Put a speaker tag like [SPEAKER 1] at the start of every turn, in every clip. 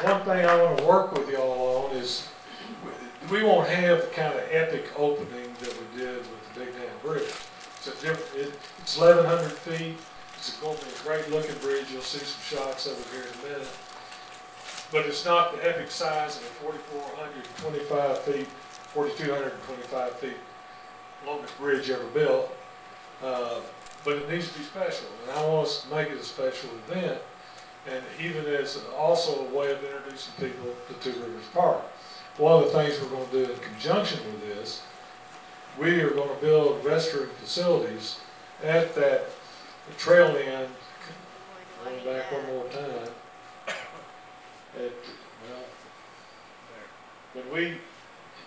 [SPEAKER 1] one thing I want to work with y'all on is we won't have the kind of epic opening that we did with the Big Dam Bridge. It's a different. It's 1,100 feet. It's going to be a great looking bridge. You'll see some shots of it here in a minute. But it's not the epic size of a 4,425 feet, 4,225 feet longest bridge ever built. But it needs to be special, and I want us to make it a special event, and even as also a way of introducing people to Two Rivers Park. One of the things we're going to do in conjunction with this, we are going to build restroom facilities at that trail end. Going back one more time.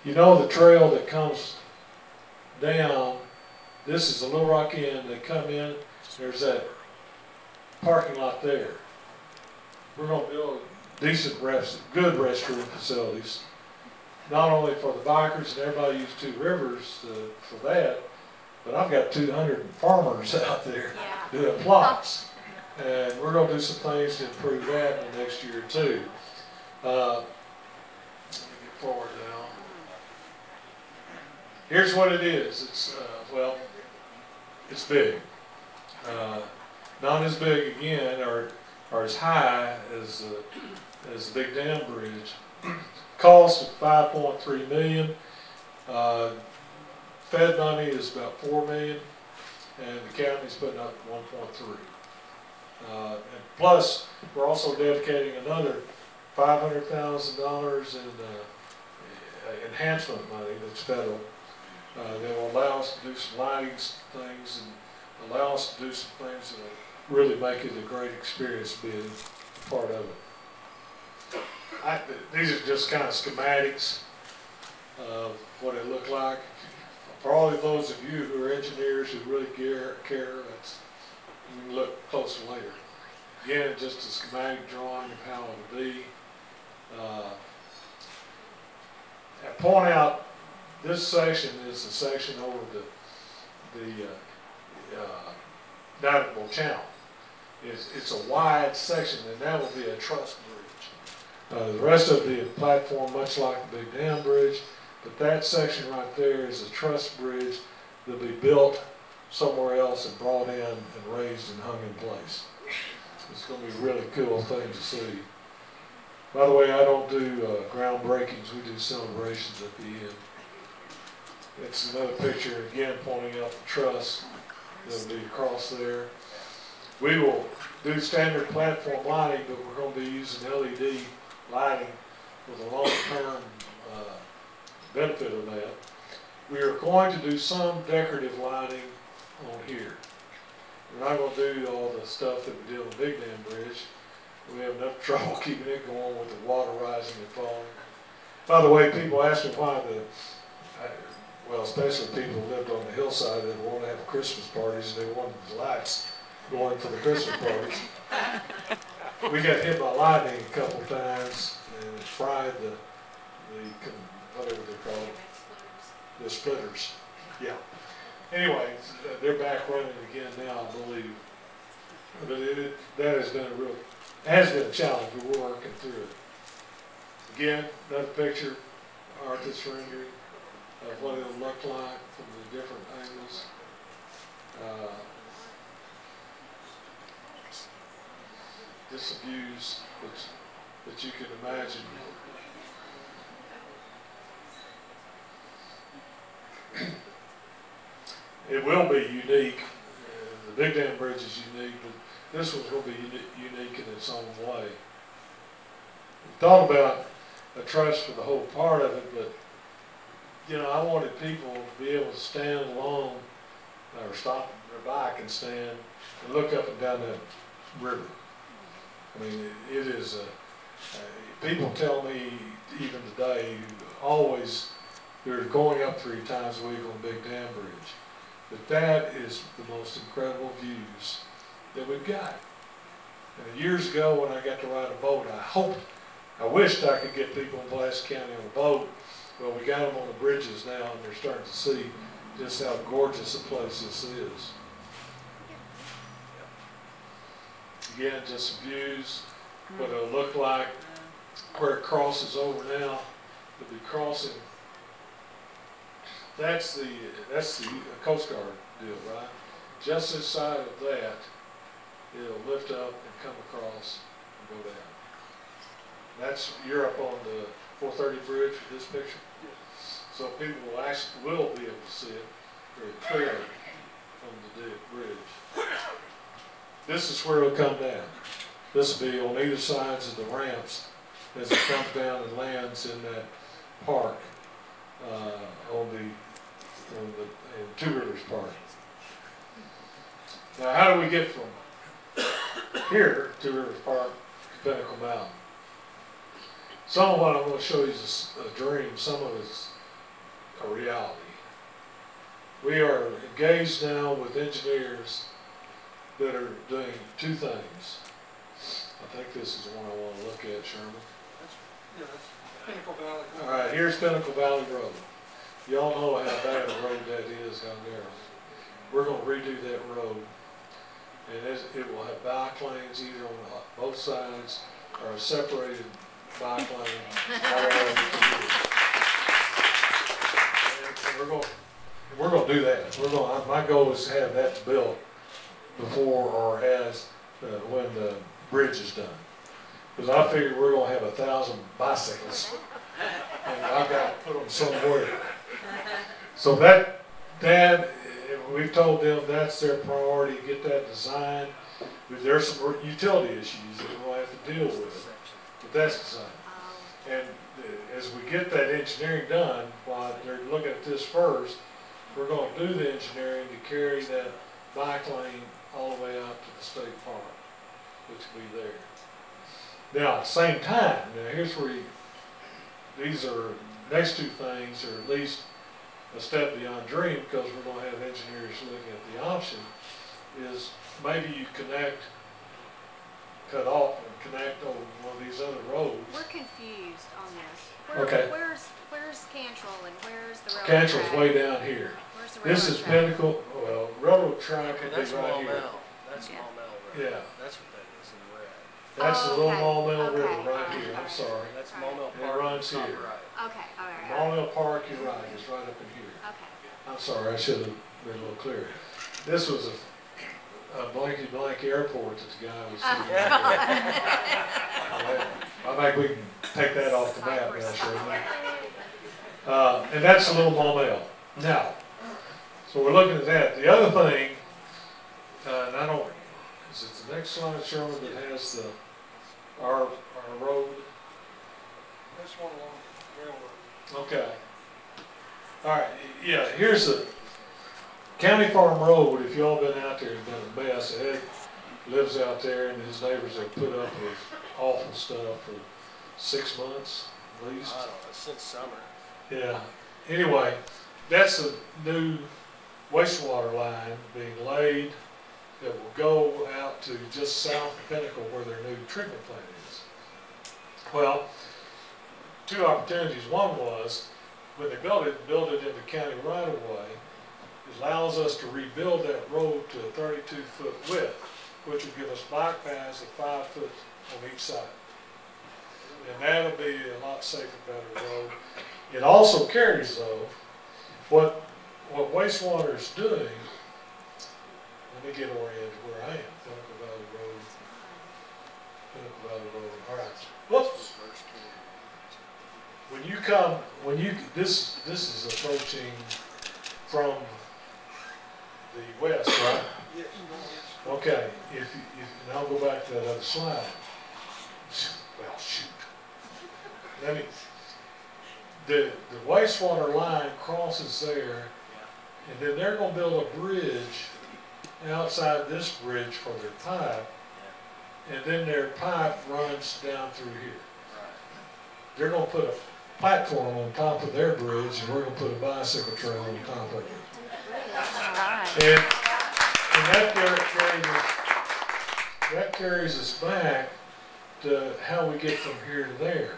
[SPEAKER 1] You know the trail that comes down. This is the Little Rock Inn. They come in, there's that parking lot there. We're going to build decent, good restroom facilities, not only for the bikers, and everybody uses Two Rivers for that, but I've got 200 farmers out there doing plots. And we're going to do some things to improve that in the next year or two. Let me get forward now. Here's what it is. It's, well, it's big. Not as big again or as high as the Big Dam Bridge. Cost of $5.3 million. Fed money is about $4 million, and the county's putting up $1.3. And plus, we're also dedicating another $500,000 in enhancement money that's federal. That will allow us to do some lighting things and allow us to do some things that will really make it a great experience being part of it. These are just kind of schematics of what it looked like. For all of those of you who are engineers who really care, you can look closer later. Again, just a schematic drawing of how it will be. I point out this section is the section over the navigable channel. It's a wide section, and that will be a truss bridge. The rest of the platform, much like the Big Dam Bridge, but that section right there is a truss bridge that'll be built somewhere else and brought in and raised and hung in place. It's going to be a really cool thing to see. By the way, I don't do groundbreakings. We do celebrations at the end. It's another picture, again, pointing out the truss that'll be across there. We will do standard platform lighting, but we're going to be using LED lighting with a long-term benefit of that. We are going to do some decorative lighting on here. We're not going to do all the stuff that we did on the Big Dam Bridge. We have enough trouble keeping it going with the water rising and falling. By the way, people ask me why well, especially people who lived on the hillside that want to have Christmas parties, and they wanted the lights going for the Christmas parties. We got hit by lightning a couple times, and it fried the whatever they call it, the splitters. Yeah. Anyway, they're back running again now, I believe. But that has been a challenge, but we're working through it. Again, another picture, artist rendering of what it'll look like from the different angles. Just some views that you can imagine. It will be unique. The Big Dam Bridge is unique, but this one's going to be unique in its own way. We thought about a truss for the whole part of it, but you know, I wanted people to be able to stand along or stop their bike and stand and look up and down that river. I mean, it is people tell me even today, always, they're going up 3 times a week on Big Dam Bridge. But that is the most incredible views that we've got. And years ago when I got to ride a boat, I wished I could get people in Pulaski County on a boat. Well, we got them on the bridges now, and they're starting to see just how gorgeous a place this is. Again, just some views, what it'll look like. where it crosses over now, it'll be crossing. That's the Coast Guard deal, right? Just inside of that, it'll lift up and come across and go down. That's, you're up on the 430 bridge for this picture. So people will be able to see it very clearly from the bridge. This is where it'll come down. This will be on either sides of the ramps as it comes down and lands in that park in Two Rivers Park. Now, how do we get from here to Rivers Park to Pinnacle Mountain? Some of what I'm going to show you is a dream. Some of it's a reality. We are engaged now with engineers that are doing two things. I think this is the one I want to look at, Sherman.
[SPEAKER 2] That's Pinnacle Valley.
[SPEAKER 1] All right, here's Pinnacle Valley Road. Y'all know how bad a road that is down there. We're going to redo that road, and it will have bike lanes either on both sides or a separated bike lane all the way to the We're going to do that. My goal is to have that built before or as when the bridge is done. Because I figure we're going to have 1,000 bicycles, and I've got to put them somewhere. So we've told them that's their priority, get that designed. But there's some utility issues that we'll have to deal with, but that's designed. And as we get that engineering done, while they're looking at this first, we're going to do the engineering to carry that bike lane all the way out to the state park, which will be there. Now, at the same time, here's where these are, next two things are at least a step beyond dream, because we're going to have engineers looking at the option, is maybe you cut off and connect on one of these other roads.
[SPEAKER 3] We're confused on this.
[SPEAKER 1] Okay.
[SPEAKER 3] Where's Cantrell and where's the railroad
[SPEAKER 1] Cantrell's
[SPEAKER 3] track?
[SPEAKER 1] way down here.
[SPEAKER 3] Where's the railroad
[SPEAKER 1] This is
[SPEAKER 3] track?
[SPEAKER 1] Pinnacle, well, railroad track would be
[SPEAKER 2] That's
[SPEAKER 1] right here.
[SPEAKER 2] That's
[SPEAKER 3] Yeah.
[SPEAKER 2] Maumelle Road.
[SPEAKER 1] Yeah.
[SPEAKER 2] That's what that is in red.
[SPEAKER 1] That's the little
[SPEAKER 3] okay.
[SPEAKER 1] Maumelle River
[SPEAKER 3] Okay.
[SPEAKER 1] right here, I'm
[SPEAKER 3] Alright.
[SPEAKER 1] sorry.
[SPEAKER 2] That's
[SPEAKER 3] Alright.
[SPEAKER 2] Maumelle
[SPEAKER 1] It
[SPEAKER 2] Park.
[SPEAKER 1] runs
[SPEAKER 2] top
[SPEAKER 1] here.
[SPEAKER 2] right.
[SPEAKER 3] Okay, all right.
[SPEAKER 1] Maumelle Park, you're right, it's right up in here.
[SPEAKER 3] Okay.
[SPEAKER 1] I'm sorry, I should have been a little clearer. This was a blankety-blank airport that the guy was sitting at. I think we can take that off the map now, sure. And that's a little Maumelle. Now, so we're looking at that. The other thing, and I don't, is it the next slide, Sherman, that has our road?
[SPEAKER 2] This one along the railroad.
[SPEAKER 1] Okay. All right, yeah, here's the County Farm Road. If y'all been out there and done a mess, Ed lives out there and his neighbors have put up with awful stuff for 6 months at least.
[SPEAKER 2] I don't know, since summer.
[SPEAKER 1] Yeah, anyway, that's a new wastewater line being laid that will go out to just south of Pinnacle where their new treatment plant is. Well, two opportunities. One was, when they built it into county right-of-way, it allows us to rebuild that road to a 32-foot width, which will give us bike paths of 5 foot on each side. And that'll be a lot safer, better road. It also carries, though, what wastewater is doing. Let me get oriented where I am. Pinnacle Valley Road. Pinnacle Valley Road. All right. Whoops. This is approaching from the west, right?
[SPEAKER 2] Yes.
[SPEAKER 1] Okay. And I'll go back to that other slide. Well, shoot. The wastewater line crosses there, and then they're going to build a bridge outside this bridge for their pipe, and then their pipe runs down through here. They're going to put a platform on top of their bridge, and we're going to put a bicycle trail on top of it. And that carries us back to how we get from here to there.